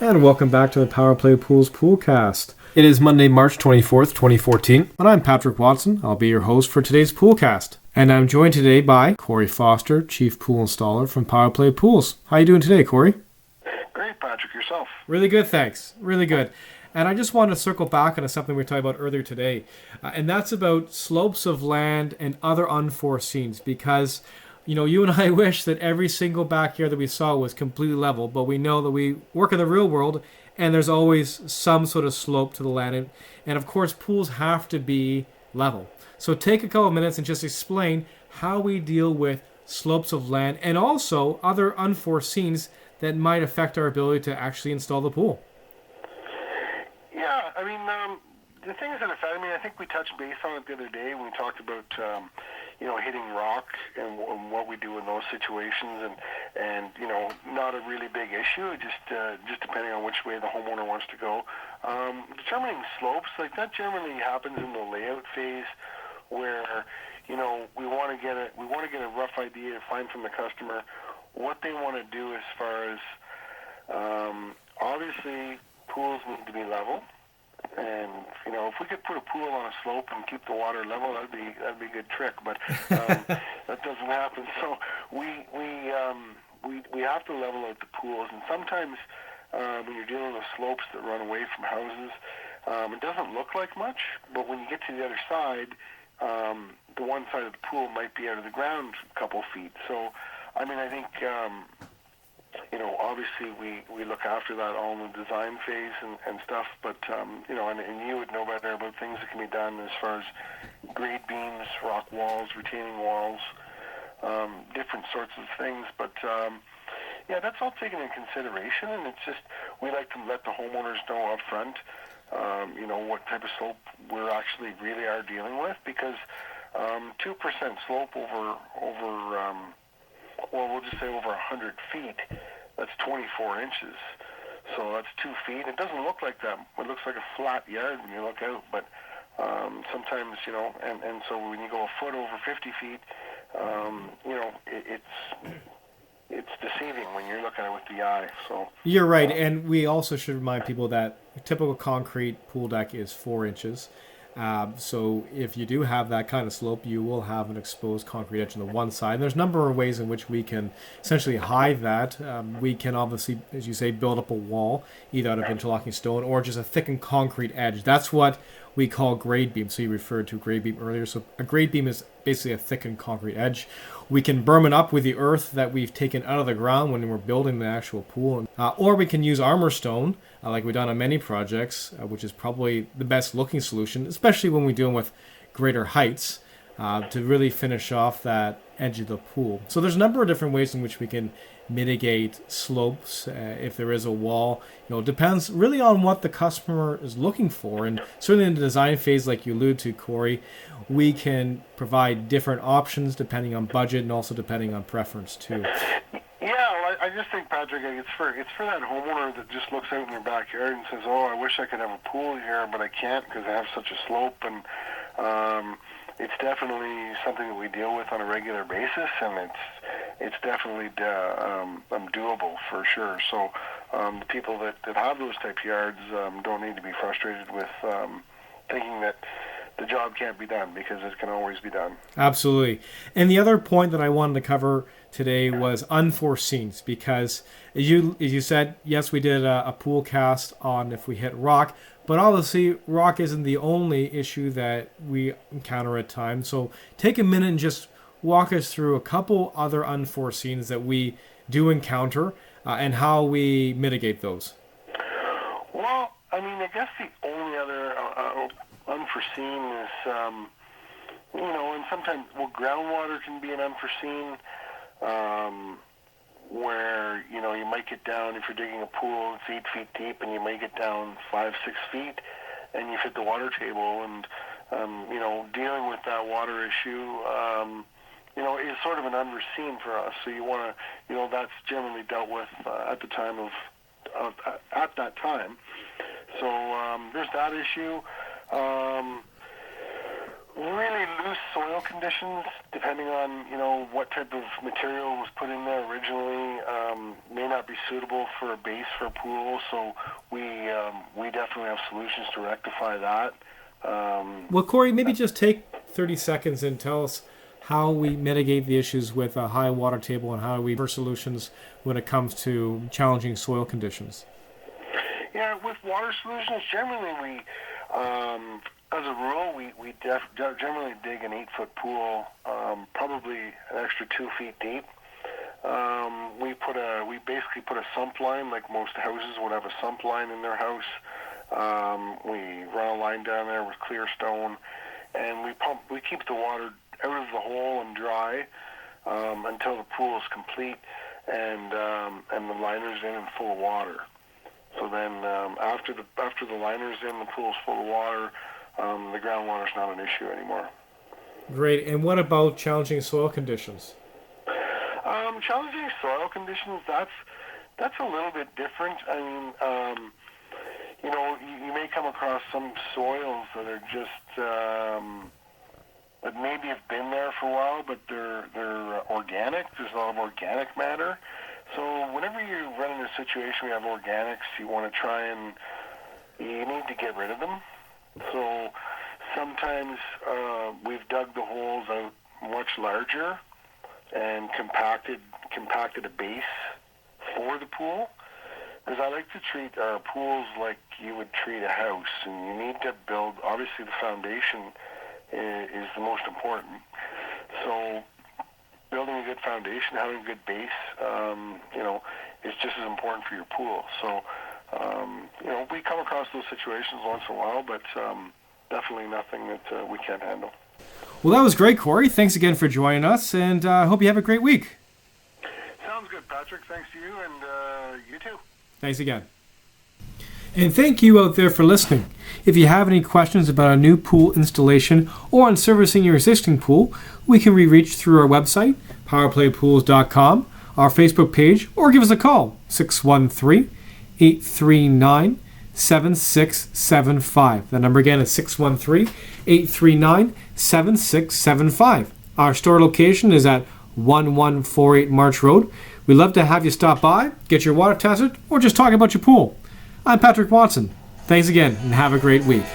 And welcome back to the Powerplay Pools Poolcast. It is Monday, March 24th, 2014, and I'm Patrick Watson. I'll be your host for today's Poolcast. And I'm joined today by Corey Foster, Chief Pool Installer from Powerplay Pools. How are you doing today, Corey? Great, Patrick. Yourself? Really good, thanks. Really good. And I just wanted to circle back on something we talked about earlier today, and that's about slopes of land and other unforeseens, because you and I wish that every single backyard that we saw was completely level, but we know that we work in the real world and there's always some sort of slope to the land. And of course, pools have to be level. So take a couple of minutes and just explain how we deal with slopes of land and also other unforeseens that might affect our ability to actually install the pool. Yeah, the things that affect me, I think we touched base on it the other day when we talked about hitting rock and what we do in those situations, and not a really big issue, just depending on which way the homeowner wants to go. Determining slopes, like that generally happens in the layout phase, where we want to get a rough idea, find from the customer what they want to do as far as obviously pools need to be level. And if we could put a pool on a slope and keep the water level, that'd be a good trick. But that doesn't happen. So we have to level out the pools. And sometimes when you're dealing with slopes that run away from houses, it doesn't look like much. But when you get to the other side, the one side of the pool might be out of the ground a couple feet. So I think. Obviously we look after that all in the design phase and stuff, but, and you would know better about things that can be done as far as grade beams, rock walls, retaining walls, different sorts of things. But, that's all taken in consideration, and it's just, we like to let the homeowners know up front, what type of slope we're actually really are dealing with, because 2% slope over we'll just say over 100 feet, that's 24 inches. So that's 2 feet. It doesn't look like that. It looks like a flat yard when you look out, but sometimes, and so when you go a foot over 50 feet, it's deceiving when you're looking at it with the eye. So you're right, and we also should remind people that a typical concrete pool deck is 4 inches. So if you do have that kind of slope, you will have an exposed concrete edge on the one side. And there's a number of ways in which we can essentially hide that. We can obviously, as you say, build up a wall, either out of interlocking stone or just a thickened concrete edge. That's what we call grade beam. So you referred to grade beam earlier. So a grade beam is basically a thickened concrete edge. We can berm it up with the earth that we've taken out of the ground when we're building the actual pool. Or we can use armor stone, like we've done on many projects, which is probably the best looking solution, especially when we're dealing with greater heights, to really finish off that edge of the pool. So there's a number of different ways in which we can mitigate slopes if there is a wall. It depends really on what the customer is looking for, and certainly in the design phase, like you allude to, Corey, we can provide different options depending on budget and also depending on preference too. Yeah, I just think, Patrick, it's for that homeowner that just looks out in their backyard and says, "Oh, I wish I could have a pool here, but I can't because I have such a slope." And it's definitely something that we deal with on a regular basis, and it's definitely doable for sure. So the people that have those type of yards don't need to be frustrated with thinking that the job can't be done, because it can always be done. Absolutely. And the other point that I wanted to cover today was unforeseens, because as you said, yes, we did a pool cast on if we hit rock, but obviously rock isn't the only issue that we encounter at times. So take a minute and just walk us through a couple other unforeseens that we do encounter and how we mitigate those. Well, I guess the only other unforeseen is, and sometimes, groundwater can be an unforeseen, where, you might get down, if you're digging a pool, it's 8 feet deep, and you may get down 5-6 feet, and you've hit the water table, and, dealing with that water issue, is sort of an unforeseen for us. So you want to, that's generally dealt with at the time at that time. So there's that issue. really loose soil conditions, depending on what type of material was put in there originally, may not be suitable for a base for a pool. So we definitely have solutions to rectify that. Well, Corey, maybe just take 30 seconds and tell us how we mitigate the issues with a high water table and how we offer solutions when it comes to challenging soil conditions. Yeah, with water solutions, generally we, as a rule, we generally dig an 8-foot pool, probably an extra 2 feet deep. We basically put a sump line, like most houses would have a sump line in their house. We run a line down there with clear stone, and we keep the water out of the hole and dry until the pool is complete and the liner's in and full of water. So then after the liner's in, the pool's full of water, the groundwater's not an issue anymore. Great. And what about challenging soil conditions? Challenging soil conditions, that's a little bit different. I mean, you may come across some soils that are just that maybe have been there for a while, but they're organic. There's a lot of organic matter. So whenever you run into a situation where you have organics, you want to try and you need to get rid of them. So sometimes we've dug the holes out much larger and compacted a base for the pool. Because I like to treat our pools like you would treat a house, and you need to build. Obviously, the foundation is the most important. So building a good foundation, having a good base, is just as important for your pool. So, we come across those situations once in a while, but definitely nothing that we can't handle. Well, that was great, Corey. Thanks again for joining us, and I hope you have a great week. Sounds good, Patrick. Thanks to you, and you too. Thanks again. And thank you out there for listening. If you have any questions about a new pool installation or on servicing your existing pool, we can be reached through our website, powerplaypools.com, our Facebook page, or give us a call, 613-839-7675. The number again is 613-839-7675. Our store location is at 1148 March Road. We'd love to have you stop by, get your water tested, or just talk about your pool. I'm Patrick Watson. Thanks again, and have a great week.